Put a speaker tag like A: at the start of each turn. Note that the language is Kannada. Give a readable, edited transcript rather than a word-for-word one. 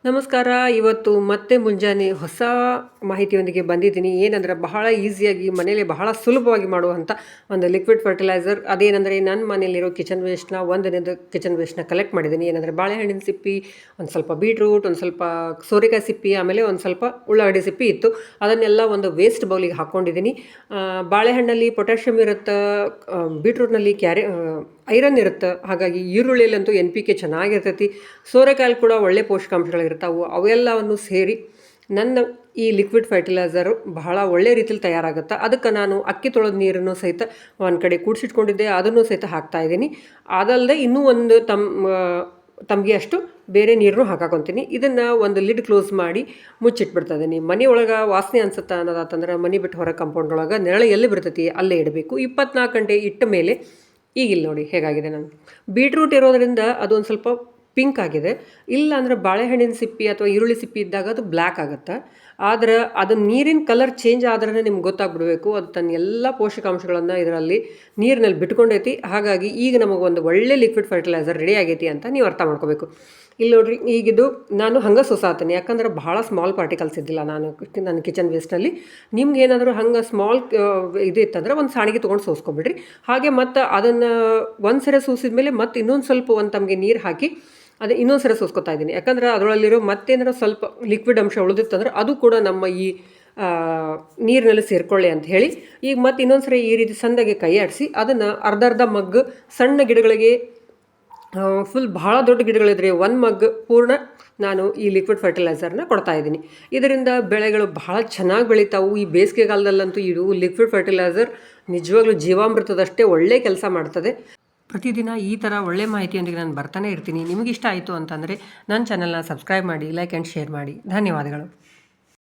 A: ನಮಸ್ಕಾರ. ಇವತ್ತು ಮತ್ತೆ ಮುಂಜಾನೆ ಹೊಸ ಮಾಹಿತಿಯೊಂದಿಗೆ ಬಂದಿದ್ದೀನಿ. ಏನಂದ್ರೆ ಬಹಳ ಈಸಿಯಾಗಿ ಮನೇಲಿ ಬಹಳ ಸುಲಭವಾಗಿ ಮಾಡುವಂಥ ಒಂದು ಲಿಕ್ವಿಡ್ ಫರ್ಟಿಲೈಸರ್. ಅದೇನೆಂದರೆ ನನ್ನ ಮನೇಲಿರೋ ಕಿಚನ್ ವೇಸ್ಟ್ನ ಒಂದಿನದ ಕಿಚನ್ ವೇಸ್ಟ್ನ ಕಲೆಕ್ಟ್ ಮಾಡಿದ್ದೀನಿ. ಏನಂದರೆ ಬಾಳೆಹಣ್ಣಿನ ಸಿಪ್ಪಿ, ಒಂದು ಸ್ವಲ್ಪ ಬೀಟ್ರೂಟ್, ಒಂದು ಸ್ವಲ್ಪ ಸೋರೆಕಾಯಿ ಸಿಪ್ಪಿ, ಆಮೇಲೆ ಒಂದು ಸ್ವಲ್ಪ ಉಳ್ಳಾಗಡ್ಡಿ ಸಿಪ್ಪಿ ಇತ್ತು. ಅದನ್ನೆಲ್ಲ ಒಂದು ವೇಸ್ಟ್ ಬೌಲಿಗೆ ಹಾಕ್ಕೊಂಡಿದ್ದೀನಿ. ಬಾಳೆಹಣ್ಣಲ್ಲಿ ಪೊಟ್ಯಾಷಿಯಮ್ ಇರುತ್ತೆ, ಬೀಟ್ರೂಟ್ನಲ್ಲಿ ಐರನ್ ಇರುತ್ತೆ. ಹಾಗಾಗಿ ಈರುಳ್ಳಿಯಲ್ಲಂತೂ NPK ಚೆನ್ನಾಗಿರ್ತೈತಿ. ಸೋರೆಕಾಯಲ್ಲಿ ಕೂಡ ಒಳ್ಳೆ ಪೋಷಕಾಂಶಗಳಿರ್ತಾವೆ. ಅವೆಲ್ಲವನ್ನು ಸೇರಿ ನನ್ನ ಈ ಲಿಕ್ವಿಡ್ ಫರ್ಟಿಲೈಸರು ಬಹಳ ಒಳ್ಳೆ ರೀತಿಯಲ್ಲಿ ತಯಾರಾಗುತ್ತೆ. ಅದಕ್ಕೆ ನಾನು ಅಕ್ಕಿ ತೊಳೆದ ನೀರನ್ನು ಸಹಿತ ಒಂದು ಕಡೆ ಕೂಡಿಸಿಟ್ಕೊಂಡಿದ್ದೆ, ಅದನ್ನು ಸಹಿತ ಹಾಕ್ತಾಯಿದ್ದೀನಿ. ಅದಲ್ಲದೆ ಇನ್ನೂ ಒಂದು ತಮಗೆ ಅಷ್ಟು ಬೇರೆ ನೀರನ್ನು ಹಾಕಾಕೊತೀನಿ. ಇದನ್ನು ಒಂದು ಲಿಡ್ ಕ್ಲೋಸ್ ಮಾಡಿ ಮುಚ್ಚಿಟ್ಬಿಡ್ತಾಯಿದ್ದೀನಿ. ಮನೆ ಒಳಗೆ ವಾಸನೆ ಅನ್ಸುತ್ತೆ ಅನ್ನೋದಾತಂದ್ರೆ ಮನೆ ಬಿಟ್ಟು ಹೊರ ಕಾಂಪೌಂಡ್ ಒಳಗೆ ನೆರಳು ಎಲ್ಲಿ ಬರ್ತೈತಿ ಅಲ್ಲೇ ಇಡಬೇಕು. 24 ಗಂಟೆ ಇಟ್ಟ ಮೇಲೆ ಈಗಿಲ್ಲ ನೋಡಿ ಹೇಗಾಗಿದೆ. ನಾನು ಬೀಟ್ರೂಟ್ ಇರೋದರಿಂದ ಅದೊಂದು ಸ್ವಲ್ಪ ಪಿಂಕ್ ಆಗಿದೆ. ಇಲ್ಲ ಅಂದರೆ ಬಾಳೆಹಣ್ಣಿನ ಸಿಪ್ಪಿ ಅಥವಾ ಈರುಳ್ಳಿ ಸಿಪ್ಪಿ ಇದ್ದಾಗ ಅದು ಬ್ಲ್ಯಾಕ್ ಆಗುತ್ತೆ. ಆದರೆ ಅದು ನೀರಿನ ಕಲರ್ ಚೇಂಜ್ ಆದ್ರೆ ನಿಮ್ಗೆ ಗೊತ್ತಾಗ್ಬಿಡಬೇಕು ಅದು ತನ್ನ ಎಲ್ಲ ಪೋಷಕಾಂಶಗಳನ್ನು ಇದರಲ್ಲಿ ನೀರಿನಲ್ಲಿ ಬಿಟ್ಕೊಂಡೈತಿ. ಹಾಗಾಗಿ ಈಗ ನಮಗೊಂದು ಒಳ್ಳೆ ಲಿಕ್ವಿಡ್ ಫರ್ಟಿಲೈಸರ್ ರೆಡಿ ಆಗೈತಿ ಅಂತ ನೀವು ಅರ್ಥ ಮಾಡ್ಕೋಬೇಕು. ಇಲ್ಲಿ ನೋಡ್ರಿ, ಈಗಿದು ನಾನು ಹಂಗೆ ಸೋಸಾತೀನಿ. ಯಾಕಂದ್ರೆ ಭಾಳ ಸ್ಮಾಲ್ ಪಾರ್ಟಿಕಲ್ಸ್ ಇದ್ದಿಲ್ಲ ನನ್ನ ಕಿಚನ್ ವೇಸ್ಟಲ್ಲಿ. ನಿಮ್ಗೆ ಏನಾದರೂ ಹಂಗೆ ಸ್ಮಾಲ್ ಇದು ಇತ್ತಂದ್ರೆ ಒಂದು ಸಾಣಿಗೆ ತೊಗೊಂಡು ಸೋಸ್ಕೊಬಿಡ್ರಿ. ಹಾಗೆ ಮತ್ತು ಅದನ್ನು ಒಂದು ಸರಿ ಸೋಸಿದ ಮೇಲೆ ಮತ್ತೆ ಇನ್ನೊಂದು ಸ್ವಲ್ಪ ಒಂದು ತಮಗೆ ನೀರು ಹಾಕಿ ಅದು ಇನ್ನೊಂದು ಸರಿ ಸೋಸ್ಕೊತಾ ಇದ್ದೀನಿ. ಯಾಕಂದ್ರೆ ಅದರಲ್ಲಿರೋ ಮತ್ತೇನಾದ್ರು ಸ್ವಲ್ಪ ಲಿಕ್ವಿಡ್ ಅಂಶ ಉಳಿದಿತ್ತಂದ್ರೆ ಅದು ಕೂಡ ನಮ್ಮ ಈ ನೀರಿನಲ್ಲಿ ಸೇರಿಕೊಳ್ಳಿ ಅಂತ ಹೇಳಿ ಈಗ ಮತ್ತೆ ಇನ್ನೊಂದು ಸರಿ ಈ ರೀತಿ ಸಣ್ಣಗೆ ಕೈ ಆಡಿಸಿ ಅದನ್ನು ಅರ್ಧ ಮಗ್ ಸಣ್ಣ ಗಿಡಗಳಿಗೆ, ಫುಲ್ ಭಾಳ ದೊಡ್ಡ ಗಿಡಗಳಿದ್ರೆ 1 ಮಗ್ ಪೂರ್ಣ ನಾನು ಈ ಲಿಕ್ವಿಡ್ ಫರ್ಟಿಲೈಸರ್ನ ಕೊಡ್ತಾಯಿದ್ದೀನಿ. ಇದರಿಂದ ಬೆಳೆಗಳು ಭಾಳ ಚೆನ್ನಾಗಿ ಬೆಳೀತಾವು. ಈ ಬೇಸಿಗೆಗಾಲದಲ್ಲಂತೂ ಇದು ಲಿಕ್ವಿಡ್ ಫರ್ಟಿಲೈಸರ್ ನಿಜವಾಗ್ಲೂ ಜೀವಾಮೃತದಷ್ಟೇ ಒಳ್ಳೆ ಕೆಲಸ ಮಾಡ್ತದೆ. ಪ್ರತಿದಿನ ಈ ಥರ ಒಳ್ಳೆ ಮಾಹಿತಿಯೊಂದಿಗೆ ನಾನು ಬರ್ತಾನೆ ಇರ್ತೀನಿ. ನಿಮಗಿಷ್ಟ ಆಯಿತು ಅಂತಂದರೆ ನನ್ನ ಚಾನಲ್ನ ಸಬ್ಸ್ಕ್ರೈಬ್ ಮಾಡಿ, ಲೈಕ್ ಆ್ಯಂಡ್ ಶೇರ್ ಮಾಡಿ. ಧನ್ಯವಾದಗಳು.